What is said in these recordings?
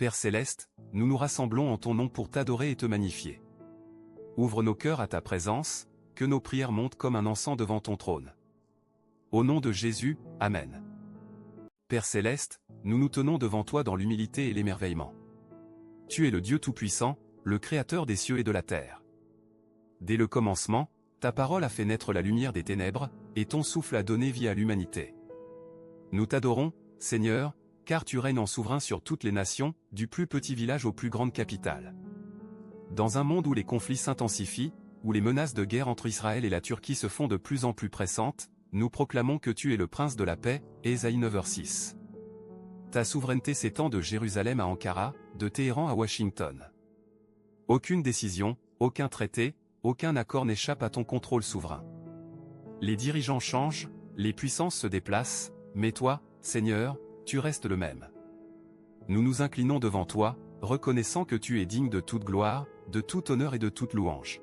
Père céleste, nous nous rassemblons en ton nom pour t'adorer et te magnifier. Ouvre nos cœurs à ta présence, que nos prières montent comme un encens devant ton trône. Au nom de Jésus, Amen. Père céleste, nous nous tenons devant toi dans l'humilité et l'émerveillement. Tu es le Dieu Tout-Puissant, le Créateur des cieux et de la terre. Dès le commencement, ta parole a fait naître la lumière des ténèbres, et ton souffle a donné vie à l'humanité. Nous t'adorons, Seigneur, car tu règnes en souverain sur toutes les nations, du plus petit village aux plus grandes capitales. Dans un monde où les conflits s'intensifient, où les menaces de guerre entre Israël et la Turquie se font de plus en plus pressantes, nous proclamons que tu es le prince de la paix, Ésaïe 9h6. Ta souveraineté s'étend de Jérusalem à Ankara, de Téhéran à Washington. Aucune décision, aucun traité, aucun accord n'échappe à ton contrôle souverain. Les dirigeants changent, les puissances se déplacent, mais toi, Seigneur, tu restes le même. Nous nous inclinons devant toi, reconnaissant que tu es digne de toute gloire, de tout honneur et de toute louange.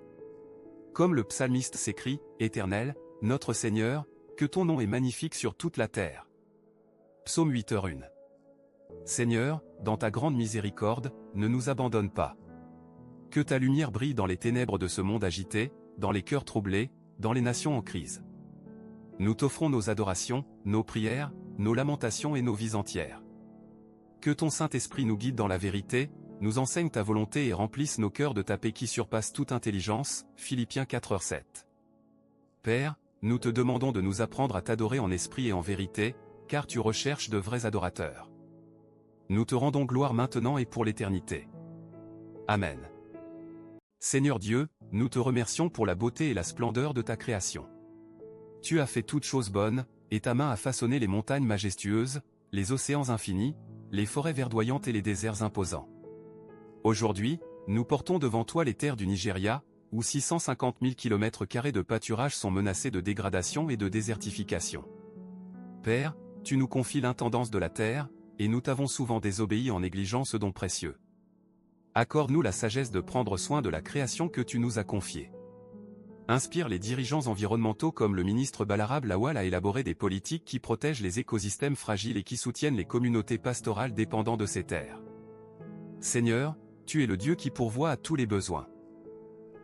Comme le psalmiste s'écrie, Éternel, notre Seigneur, que ton nom est magnifique sur toute la terre. Psaume 8h1. Seigneur, dans ta grande miséricorde, ne nous abandonne pas. Que ta lumière brille dans les ténèbres de ce monde agité, dans les cœurs troublés, dans les nations en crise. Nous t'offrons nos adorations, nos prières, nos lamentations et nos vies entières. Que ton Saint-Esprit nous guide dans la vérité, nous enseigne ta volonté et remplisse nos cœurs de ta paix qui surpasse toute intelligence, Philippiens 4h7. Père, nous te demandons de nous apprendre à t'adorer en esprit et en vérité, car tu recherches de vrais adorateurs. Nous te rendons gloire maintenant et pour l'éternité. Amen. Seigneur Dieu, nous te remercions pour la beauté et la splendeur de ta création. Tu as fait toutes choses bonnes, et ta main a façonné les montagnes majestueuses, les océans infinis, les forêts verdoyantes et les déserts imposants. Aujourd'hui, nous portons devant toi les terres du Nigeria, où 650 000 km² de pâturages sont menacés de dégradation et de désertification. Père, tu nous confies l'intendance de la terre, et nous t'avons souvent désobéi en négligeant ce don précieux. Accorde-nous la sagesse de prendre soin de la création que tu nous as confiée. Inspire les dirigeants environnementaux comme le ministre Balarab Lawal à élaborer des politiques qui protègent les écosystèmes fragiles et qui soutiennent les communautés pastorales dépendant de ces terres. Seigneur, tu es le Dieu qui pourvoit à tous les besoins.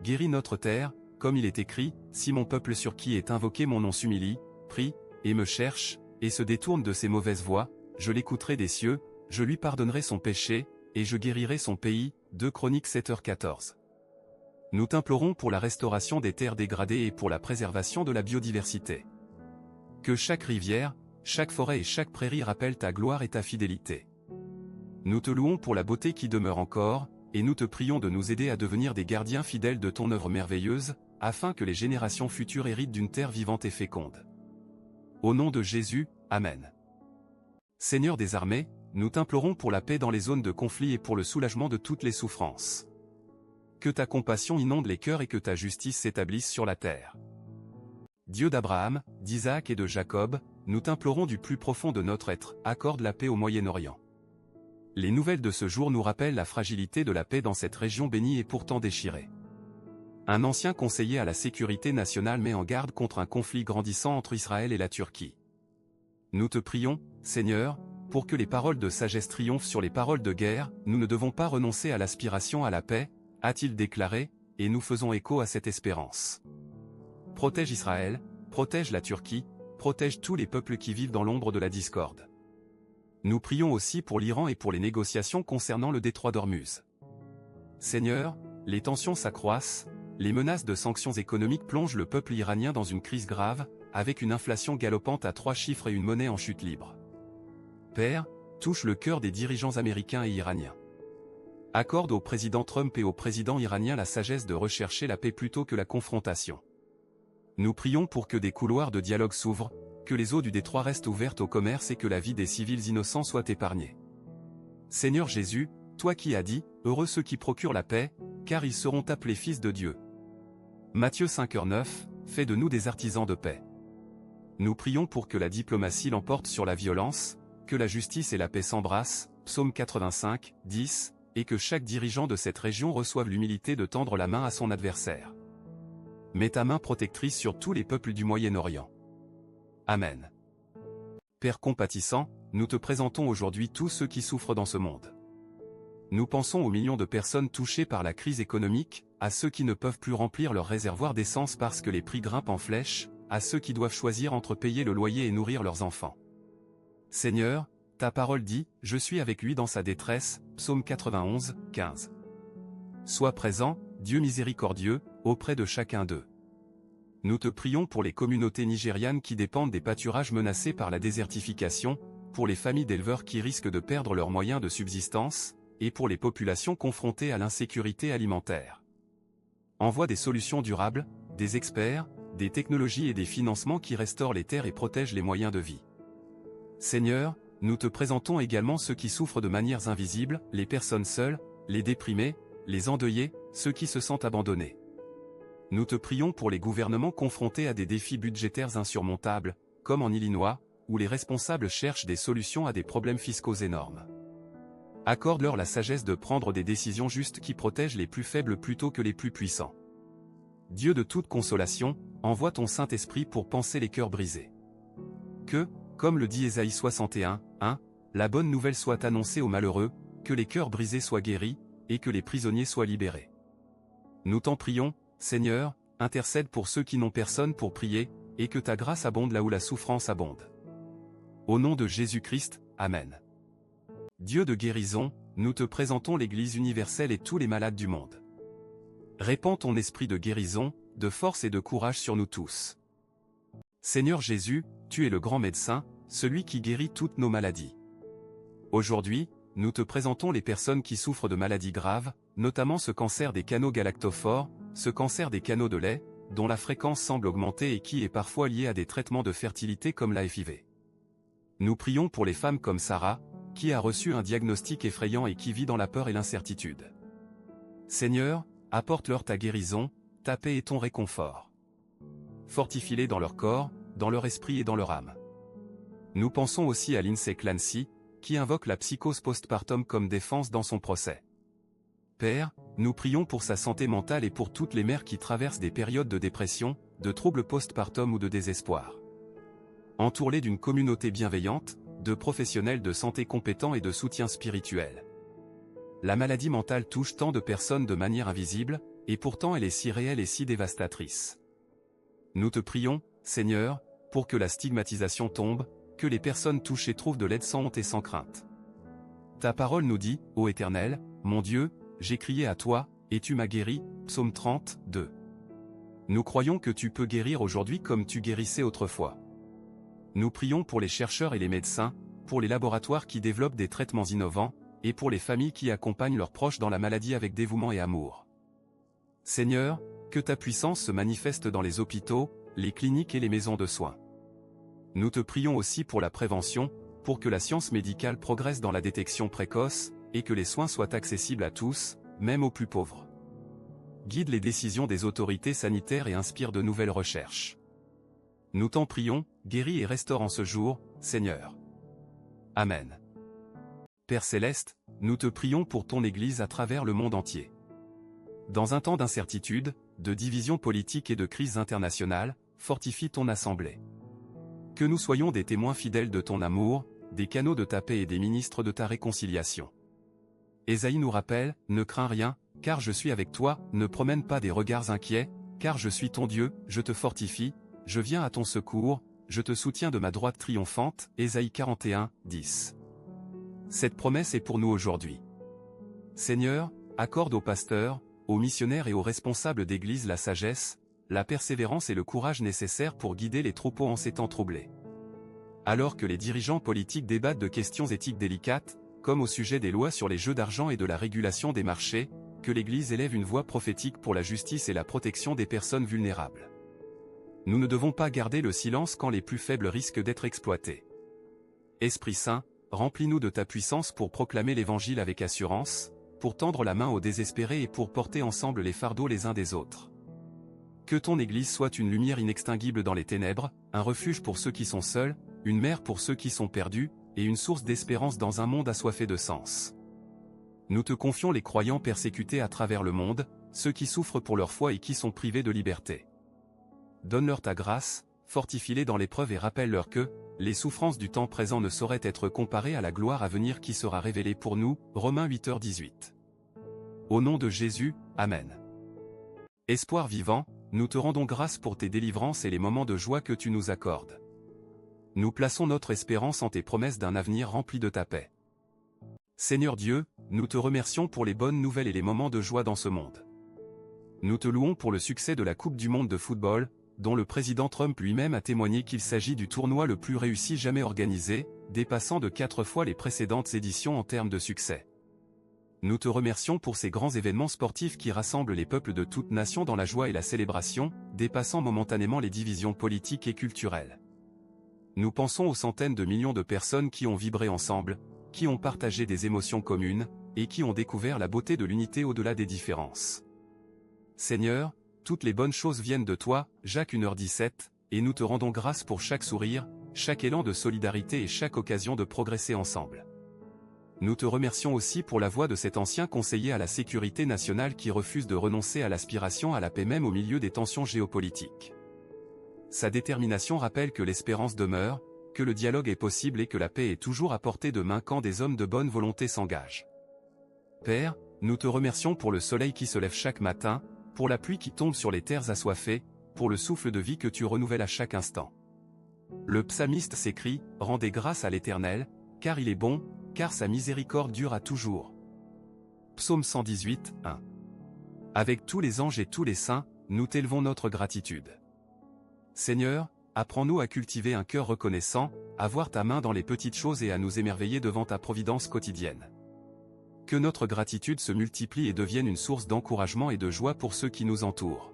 Guéris notre terre, comme il est écrit, si mon peuple sur qui est invoqué mon nom s'humilie, prie, et me cherche, et se détourne de ses mauvaises voies, je l'écouterai des cieux, je lui pardonnerai son péché, et je guérirai son pays, 2 Chroniques 7h14. Nous t'implorons pour la restauration des terres dégradées et pour la préservation de la biodiversité. Que chaque rivière, chaque forêt et chaque prairie rappellent ta gloire et ta fidélité. Nous te louons pour la beauté qui demeure encore, et nous te prions de nous aider à devenir des gardiens fidèles de ton œuvre merveilleuse, afin que les générations futures héritent d'une terre vivante et féconde. Au nom de Jésus, Amen. Seigneur des armées, nous t'implorons pour la paix dans les zones de conflit et pour le soulagement de toutes les souffrances. Que ta compassion inonde les cœurs et que ta justice s'établisse sur la terre. Dieu d'Abraham, d'Isaac et de Jacob, nous t'implorons du plus profond de notre être, accorde la paix au Moyen-Orient. Les nouvelles de ce jour nous rappellent la fragilité de la paix dans cette région bénie et pourtant déchirée. Un ancien conseiller à la sécurité nationale met en garde contre un conflit grandissant entre Israël et la Turquie. Nous te prions, Seigneur, pour que les paroles de sagesse triomphent sur les paroles de guerre, nous ne devons pas renoncer à l'aspiration à la paix, a-t-il déclaré, et nous faisons écho à cette espérance. Protège Israël, protège la Turquie, protège tous les peuples qui vivent dans l'ombre de la discorde. Nous prions aussi pour l'Iran et pour les négociations concernant le détroit d'Ormuz. Seigneur, les tensions s'accroissent, les menaces de sanctions économiques plongent le peuple iranien dans une crise grave, avec une inflation galopante à 3 chiffres et une monnaie en chute libre. Père, touche le cœur des dirigeants américains et iraniens. Accorde au président Trump et au président iranien la sagesse de rechercher la paix plutôt que la confrontation. Nous prions pour que des couloirs de dialogue s'ouvrent, que les eaux du détroit restent ouvertes au commerce et que la vie des civils innocents soit épargnée. Seigneur Jésus, toi qui as dit, heureux ceux qui procurent la paix, car ils seront appelés fils de Dieu. Matthieu 5h9, fais de nous des artisans de paix. Nous prions pour que la diplomatie l'emporte sur la violence, que la justice et la paix s'embrassent, Psaume 85, 10, et que chaque dirigeant de cette région reçoive l'humilité de tendre la main à son adversaire. Mets ta main protectrice sur tous les peuples du Moyen-Orient. Amen. Père compatissant, nous te présentons aujourd'hui tous ceux qui souffrent dans ce monde. Nous pensons aux millions de personnes touchées par la crise économique, à ceux qui ne peuvent plus remplir leur réservoir d'essence parce que les prix grimpent en flèche, à ceux qui doivent choisir entre payer le loyer et nourrir leurs enfants. Seigneur, ta parole dit, « Je suis avec lui dans sa détresse » Psaume 91, 15. Sois présent, Dieu miséricordieux, auprès de chacun d'eux. Nous te prions pour les communautés nigérianes qui dépendent des pâturages menacés par la désertification, pour les familles d'éleveurs qui risquent de perdre leurs moyens de subsistance, et pour les populations confrontées à l'insécurité alimentaire. Envoie des solutions durables, des experts, des technologies et des financements qui restaurent les terres et protègent les moyens de vie. Seigneur, nous te présentons également ceux qui souffrent de manières invisibles, les personnes seules, les déprimés, les endeuillés, ceux qui se sentent abandonnés. Nous te prions pour les gouvernements confrontés à des défis budgétaires insurmontables, comme en Illinois, où les responsables cherchent des solutions à des problèmes fiscaux énormes. Accorde-leur la sagesse de prendre des décisions justes qui protègent les plus faibles plutôt que les plus puissants. Dieu de toute consolation, envoie ton Saint-Esprit pour panser les cœurs brisés. Que, comme le dit Ésaïe 61, 1, la bonne nouvelle soit annoncée aux malheureux, que les cœurs brisés soient guéris, et que les prisonniers soient libérés. Nous t'en prions, Seigneur, intercède pour ceux qui n'ont personne pour prier, et que ta grâce abonde là où la souffrance abonde. Au nom de Jésus-Christ, Amen. Dieu de guérison, nous te présentons l'Église universelle et tous les malades du monde. Répands ton esprit de guérison, de force et de courage sur nous tous. Seigneur Jésus, tu es le grand médecin, celui qui guérit toutes nos maladies. Aujourd'hui, nous te présentons les personnes qui souffrent de maladies graves, notamment ce cancer des canaux galactophores, ce cancer des canaux de lait, dont la fréquence semble augmenter et qui est parfois lié à des traitements de fertilité comme la FIV. Nous prions pour les femmes comme Sarah, qui a reçu un diagnostic effrayant et qui vit dans la peur et l'incertitude. Seigneur, apporte-leur ta guérison, ta paix et ton réconfort. Fortifie-les dans leur corps, dans leur esprit et dans leur âme. Nous pensons aussi à Lindsay Clancy, qui invoque la psychose postpartum comme défense dans son procès. Père, nous prions pour sa santé mentale et pour toutes les mères qui traversent des périodes de dépression, de troubles postpartum ou de désespoir. Entoure-les d'une communauté bienveillante, de professionnels de santé compétents et de soutien spirituel. La maladie mentale touche tant de personnes de manière invisible, et pourtant elle est si réelle et si dévastatrice. Nous te prions, Seigneur, pour que la stigmatisation tombe, que les personnes touchées trouvent de l'aide sans honte et sans crainte. Ta parole nous dit, ô Éternel, mon Dieu, j'ai crié à toi, et tu m'as guéri, Psaume 30, 2. Nous croyons que tu peux guérir aujourd'hui comme tu guérissais autrefois. Nous prions pour les chercheurs et les médecins, pour les laboratoires qui développent des traitements innovants, et pour les familles qui accompagnent leurs proches dans la maladie avec dévouement et amour. Seigneur, que ta puissance se manifeste dans les hôpitaux, les cliniques et les maisons de soins. Nous te prions aussi pour la prévention, pour que la science médicale progresse dans la détection précoce, et que les soins soient accessibles à tous, même aux plus pauvres. Guide les décisions des autorités sanitaires et inspire de nouvelles recherches. Nous t'en prions, guéris et restaure en ce jour, Seigneur. Amen. Père Céleste, nous te prions pour ton Église à travers le monde entier. Dans un temps d'incertitude, de division politique et de crise internationale, fortifie ton assemblée. Que nous soyons des témoins fidèles de ton amour, des canaux de ta paix et des ministres de ta réconciliation. Ésaïe nous rappelle, ne crains rien, car je suis avec toi, ne promène pas des regards inquiets, car je suis ton Dieu, je te fortifie, je viens à ton secours, je te soutiens de ma droite triomphante, Ésaïe 41, 10. Cette promesse est pour nous aujourd'hui. Seigneur, accorde aux pasteurs, aux missionnaires et aux responsables d'église la sagesse, la persévérance et le courage nécessaires pour guider les troupeaux en ces temps troublés. Alors que les dirigeants politiques débattent de questions éthiques délicates, comme au sujet des lois sur les jeux d'argent et de la régulation des marchés, que l'Église élève une voix prophétique pour la justice et la protection des personnes vulnérables. Nous ne devons pas garder le silence quand les plus faibles risquent d'être exploités. Esprit Saint, remplis-nous de ta puissance pour proclamer l'Évangile avec assurance, pour tendre la main aux désespérés et pour porter ensemble les fardeaux les uns des autres. Que ton Église soit une lumière inextinguible dans les ténèbres, un refuge pour ceux qui sont seuls, une mer pour ceux qui sont perdus, et une source d'espérance dans un monde assoiffé de sens. Nous te confions les croyants persécutés à travers le monde, ceux qui souffrent pour leur foi et qui sont privés de liberté. Donne-leur ta grâce, fortifie-les dans l'épreuve et rappelle-leur que, les souffrances du temps présent ne sauraient être comparées à la gloire à venir qui sera révélée pour nous, Romains 8h18. Au nom de Jésus, Amen. Espoir vivant, nous te rendons grâce pour tes délivrances et les moments de joie que tu nous accordes. Nous plaçons notre espérance en tes promesses d'un avenir rempli de ta paix. Seigneur Dieu, nous te remercions pour les bonnes nouvelles et les moments de joie dans ce monde. Nous te louons pour le succès de la Coupe du monde de football, dont le président Trump lui-même a témoigné qu'il s'agit du tournoi le plus réussi jamais organisé, dépassant de 4 fois les précédentes éditions en termes de succès. Nous te remercions pour ces grands événements sportifs qui rassemblent les peuples de toutes nations dans la joie et la célébration, dépassant momentanément les divisions politiques et culturelles. Nous pensons aux centaines de millions de personnes qui ont vibré ensemble, qui ont partagé des émotions communes, et qui ont découvert la beauté de l'unité au-delà des différences. Seigneur, toutes les bonnes choses viennent de toi, Jacques 1h17, et nous te rendons grâce pour chaque sourire, chaque élan de solidarité et chaque occasion de progresser ensemble. Nous te remercions aussi pour la voix de cet ancien conseiller à la sécurité nationale qui refuse de renoncer à l'aspiration à la paix même au milieu des tensions géopolitiques. Sa détermination rappelle que l'espérance demeure, que le dialogue est possible et que la paix est toujours à portée de main quand des hommes de bonne volonté s'engagent. Père, nous te remercions pour le soleil qui se lève chaque matin, pour la pluie qui tombe sur les terres assoiffées, pour le souffle de vie que tu renouvelles à chaque instant. Le psalmiste s'écrie « Rendez grâce à l'Éternel, car il est bon, car sa miséricorde dure à toujours. » Psaume 118, 1. Avec tous les anges et tous les saints, nous t'élevons notre gratitude. Seigneur, apprends-nous à cultiver un cœur reconnaissant, à voir ta main dans les petites choses et à nous émerveiller devant ta providence quotidienne. Que notre gratitude se multiplie et devienne une source d'encouragement et de joie pour ceux qui nous entourent.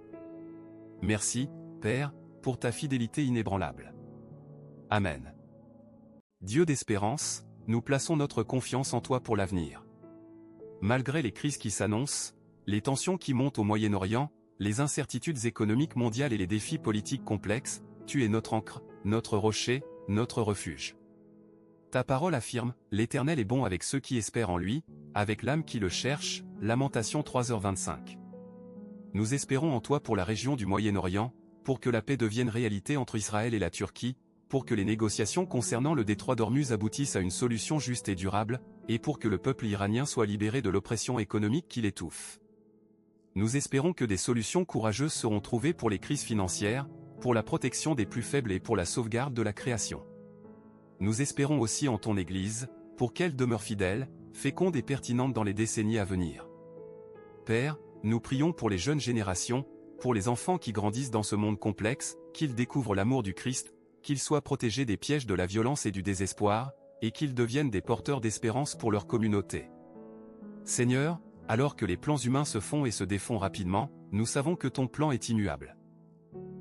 Merci, Père, pour ta fidélité inébranlable. Amen. Dieu d'espérance, nous plaçons notre confiance en toi pour l'avenir. Malgré les crises qui s'annoncent, les tensions qui montent au Moyen-Orient, les incertitudes économiques mondiales et les défis politiques complexes, tu es notre ancre, notre rocher, notre refuge. Ta parole affirme, l'Éternel est bon avec ceux qui espèrent en lui, avec l'âme qui le cherche, Lamentation 3h25. Nous espérons en toi pour la région du Moyen-Orient, pour que la paix devienne réalité entre Israël et la Turquie, pour que les négociations concernant le détroit d'Ormuz aboutissent à une solution juste et durable, et pour que le peuple iranien soit libéré de l'oppression économique qui l'étouffe. Nous espérons que des solutions courageuses seront trouvées pour les crises financières, pour la protection des plus faibles et pour la sauvegarde de la création. Nous espérons aussi en ton Église, pour qu'elle demeure fidèle, féconde et pertinente dans les décennies à venir. Père, nous prions pour les jeunes générations, pour les enfants qui grandissent dans ce monde complexe, qu'ils découvrent l'amour du Christ, qu'ils soient protégés des pièges de la violence et du désespoir, et qu'ils deviennent des porteurs d'espérance pour leur communauté. Seigneur, alors que les plans humains se font et se défont rapidement, nous savons que ton plan est immuable.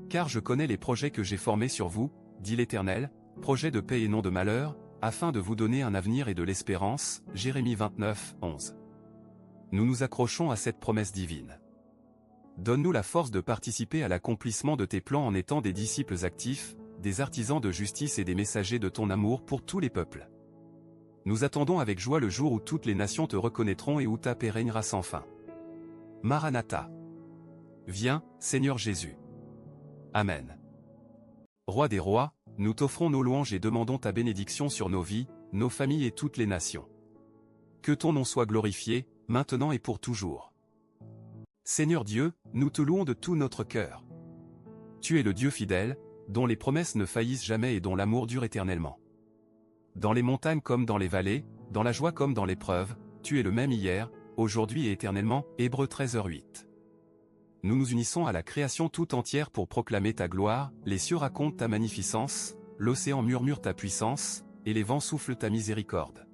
Car je connais les projets que j'ai formés sur vous, dit l'Éternel, projets de paix et non de malheur, afin de vous donner un avenir et de l'espérance, Jérémie 29, 11. Nous nous accrochons à cette promesse divine. Donne-nous la force de participer à l'accomplissement de tes plans en étant des disciples actifs, des artisans de justice et des messagers de ton amour pour tous les peuples. Nous attendons avec joie le jour où toutes les nations te reconnaîtront et où ta paix régnera sans fin. Maranatha. Viens, Seigneur Jésus. Amen. Roi des rois, nous t'offrons nos louanges et demandons ta bénédiction sur nos vies, nos familles et toutes les nations. Que ton nom soit glorifié, maintenant et pour toujours. Seigneur Dieu, nous te louons de tout notre cœur. Tu es le Dieu fidèle, dont les promesses ne faillissent jamais et dont l'amour dure éternellement. Dans les montagnes comme dans les vallées, dans la joie comme dans l'épreuve, tu es le même hier, aujourd'hui et éternellement, Hébreux 13h8. Nous nous unissons à la création tout entière pour proclamer ta gloire, les cieux racontent ta magnificence, l'océan murmure ta puissance, et les vents soufflent ta miséricorde.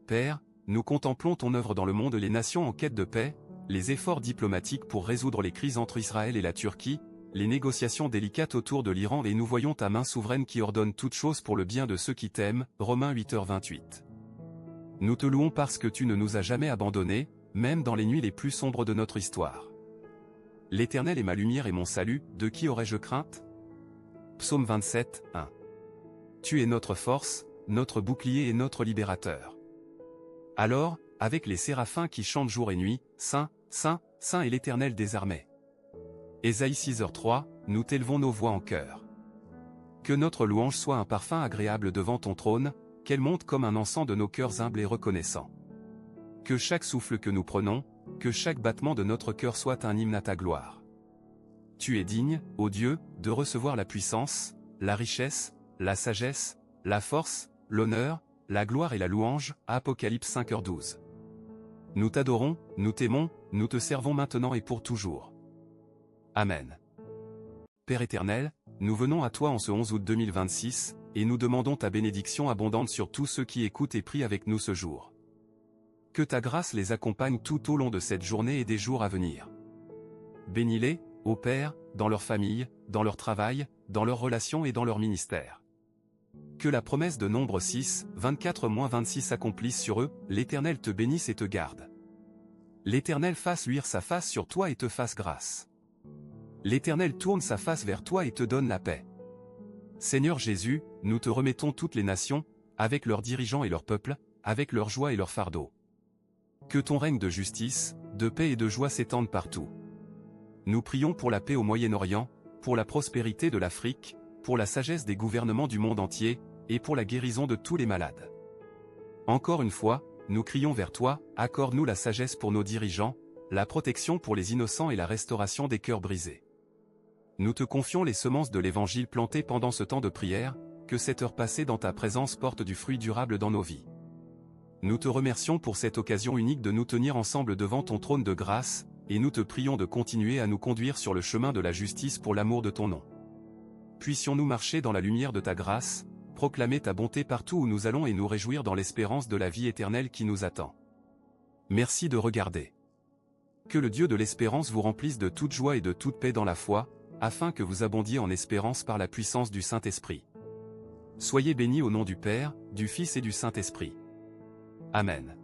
Père, nous contemplons ton œuvre dans le monde et les nations en quête de paix, les efforts diplomatiques pour résoudre les crises entre Israël et la Turquie, les négociations délicates autour de l'Iran et nous voyons ta main souveraine qui ordonne toutes choses pour le bien de ceux qui t'aiment, Romains 8h28. Nous te louons parce que tu ne nous as jamais abandonnés, même dans les nuits les plus sombres de notre histoire. L'Éternel est ma lumière et mon salut, de qui aurais-je crainte? Psaume 27, 1. Tu es notre force, notre bouclier et notre libérateur. Alors, avec les séraphins qui chantent jour et nuit, Saint, Saint, Saint est l'Éternel des armées. Ésaïe 6h3, nous t'élevons nos voix en chœur. Que notre louange soit un parfum agréable devant ton trône, qu'elle monte comme un encens de nos cœurs humbles et reconnaissants. Que chaque souffle que nous prenons, que chaque battement de notre cœur soit un hymne à ta gloire. Tu es digne, ô Dieu, de recevoir la puissance, la richesse, la sagesse, la force, l'honneur, la gloire et la louange. Apocalypse 5h12. Nous t'adorons, nous t'aimons, nous te servons maintenant et pour toujours. Amen. Père éternel, nous venons à toi en ce 11 août 2026, et nous demandons ta bénédiction abondante sur tous ceux qui écoutent et prient avec nous ce jour. Que ta grâce les accompagne tout au long de cette journée et des jours à venir. Bénis-les, ô Père, dans leur famille, dans leur travail, dans leurs relations et dans leur ministère. Que la promesse de Nombre 6, 24-26 s'accomplisse sur eux, l'Éternel te bénisse et te garde. L'Éternel fasse luire sa face sur toi et te fasse grâce. L'Éternel tourne sa face vers toi et te donne la paix. Seigneur Jésus, nous te remettons toutes les nations, avec leurs dirigeants et leurs peuples, avec leur joie et leur fardeau. Que ton règne de justice, de paix et de joie s'étende partout. Nous prions pour la paix au Moyen-Orient, pour la prospérité de l'Afrique, pour la sagesse des gouvernements du monde entier, et pour la guérison de tous les malades. Encore une fois, nous crions vers toi, accorde-nous la sagesse pour nos dirigeants, la protection pour les innocents et la restauration des cœurs brisés. Nous te confions les semences de l'Évangile plantées pendant ce temps de prière, que cette heure passée dans ta présence porte du fruit durable dans nos vies. Nous te remercions pour cette occasion unique de nous tenir ensemble devant ton trône de grâce, et nous te prions de continuer à nous conduire sur le chemin de la justice pour l'amour de ton nom. Puissions-nous marcher dans la lumière de ta grâce, proclamer ta bonté partout où nous allons et nous réjouir dans l'espérance de la vie éternelle qui nous attend. Merci de regarder. Que le Dieu de l'espérance vous remplisse de toute joie et de toute paix dans la foi, afin que vous abondiez en espérance par la puissance du Saint-Esprit. Soyez bénis au nom du Père, du Fils et du Saint-Esprit. Amen.